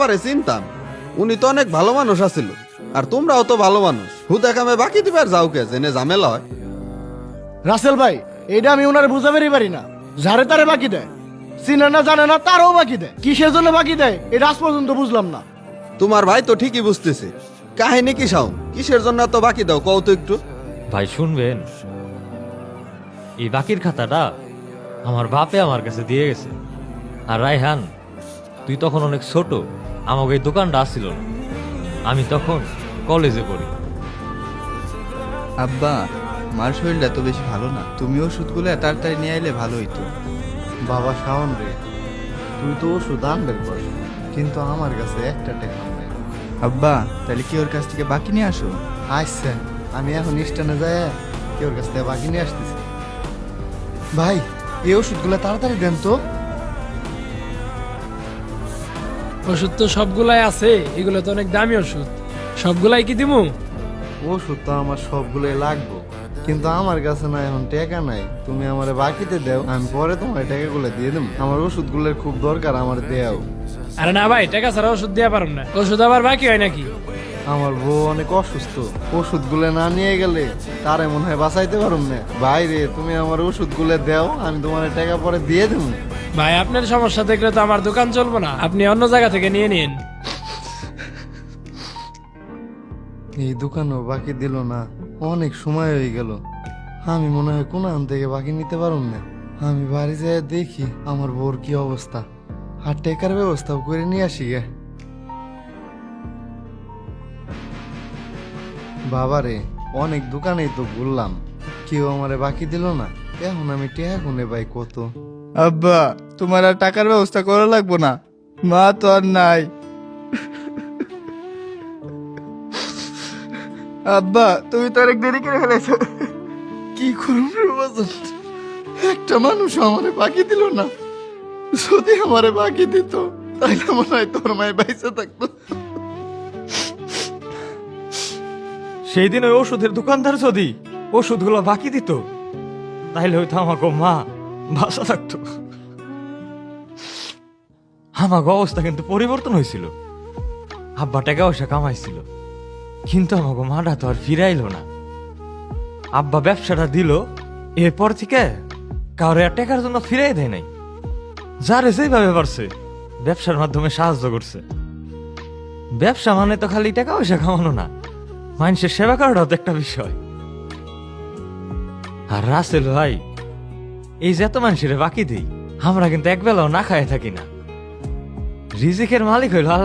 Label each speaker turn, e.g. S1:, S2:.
S1: আরে চিনতাম, উনি তো অনেক ভালো মানুষ আছিল। আর তোমরাও তো ভালো মানুষ, হুদা কামে বাকি দিবার যাও কে, জেনে ঝামেলা হয়।
S2: রাসেল ভাই, এইটা আমি ওনারে বুঝাবেরই পারি না। যারে তারে বাকি দেয়, চিনে না জানে না তারও বাকি দেয়। কিসের জন্য বাকি দেয় এটা আজ পর্যন্ত বুঝলাম না।
S1: তোমার ভাই তো ঠিকই বুঝতেছে। কাহিনী কি শাওন, কিসের জন্য এত বাকি দাও কও তো একটু।
S3: ভাই শুনবেন, এই বাকির খাতাটা আমার বাপে আমার কাছে দিয়ে গেছে। আর রায়হান, তুই তখন অনেক ছোট, আমাকে এই দোকানটা আসছিল না। আমি তখন কলেজে পড়ি।
S4: আব্বা, মার শরীরটা তো বেশি ভালো না, তুমি ওষুধগুলো তাড়াতাড়ি নিয়ে আইলে ভালো হইতো।
S2: বাবা শাওন রে, তুই তো ওষুধ আনবেন কর, কিন্তু আমার কাছে একটা টাকা নেই।
S4: আব্বা, তাহলে কি ওর কাছ থেকে বাকি নিয়ে আসো?
S2: আচ্ছা, আমি এখন স্টেশনে যাই, কি ওর কাছ থেকে বাকি নিয়ে আসতেছি। ভাই, এই ওষুধগুলো তাড়াতাড়ি দেন তো।
S5: ওষুধ তো সবগুলাই আছে, এগুলো তো অনেক দামি ওষুধ। সবগুলাই কি দিমু?
S2: ওষুধ তো আমার সবগুলোই লাগবে, কিন্তু আমার কাছে না এখন টাকা নাই। তুমি আমারে বাকিতে দাও, আমি পরে তোমার টাকাগুলো দিয়ে দেবো। আমার ওষুধগুলোর খুব দরকার, আমার দেও।
S5: আরে না ভাই, টাকা ছাড়া ওষুধ দেওয়া পারুম না। ওষুধ আবার বাকি হয় নাকি?
S2: আমার বউ অনেক অসুস্থ, ওষুধগুলো না নিয়ে গেলে তারে মনে হয় বাঁচাইতে পারুম না। বাইরে তুমি আমার ওষুধগুলো দাও, আমি তোমার টাকা পরে দিয়ে দেবো।
S5: ভাই, আপনার সমস্যা দেখলে তো আমার দোকান চলবো না, আপনি অন্য জায়গা থেকে নিয়ে নিন।
S2: এই দোকানও বাকি দিল না, অনেক সময় হয়ে গেল। আমি মনে হয় কোন আন থেকে বাকি নিতে পারুম না। আমি বাড়ি যেয়ে দেখি আমার বউর কি অবস্থা, আর টেকার ব্যবস্থাও করে নিয়ে আসি গে। বাবারে, অনেক দোকানেই তো ঘুরলাম, কেউ আমারে বাকি দিল না। এখন আমি টেহা কোনে পাই কত?
S4: আব্বা, তোমার আর টাকার ব্যবস্থা করা লাগবো না, মা তো আর নাই। আব্বা, তুমি তো অনেক দেরি করে ফেলেছো।
S2: কি করুন রে বাজান, একটা মানুষ আমারে বাকি দিল না। যদি আমারে বাকি দিত তাইলে মনে হয় তোর মায় বাইসে থাকতো।
S3: সেই দিন ওই ওষুধের দোকানদার যদি ওষুধগুলো বাকি দিত, তাইলে হয়তো আমাকে মা বাসা থাকতো। আমাকে অবস্থা কিন্তু পরিবর্তন হয়েছিল। আব্বা টাকা পয়সা কামাইছিল, কিন্তু আমাকে মাটা তো আর ফিরাইলো না। আব্বা ব্যবসাটা দিল, এরপর থেকে কাউরে আর টাকার জন্য ফিরাই দেয় নাই। যারে যেভাবে পারছে ব্যবসার মাধ্যমে সাহায্য করছে। ব্যবসা মানে তো খালি টাকা পয়সা কামানো না, মানুষের সেবা করাটাও তো একটা বিষয়। আর রাসেল ভাই, এই যে এত মানুষের বাকি দিই, আমরা কিন্তু একবেলাও না খায় থাকি না। রিজিকের মালিক হইল আল্লাহ।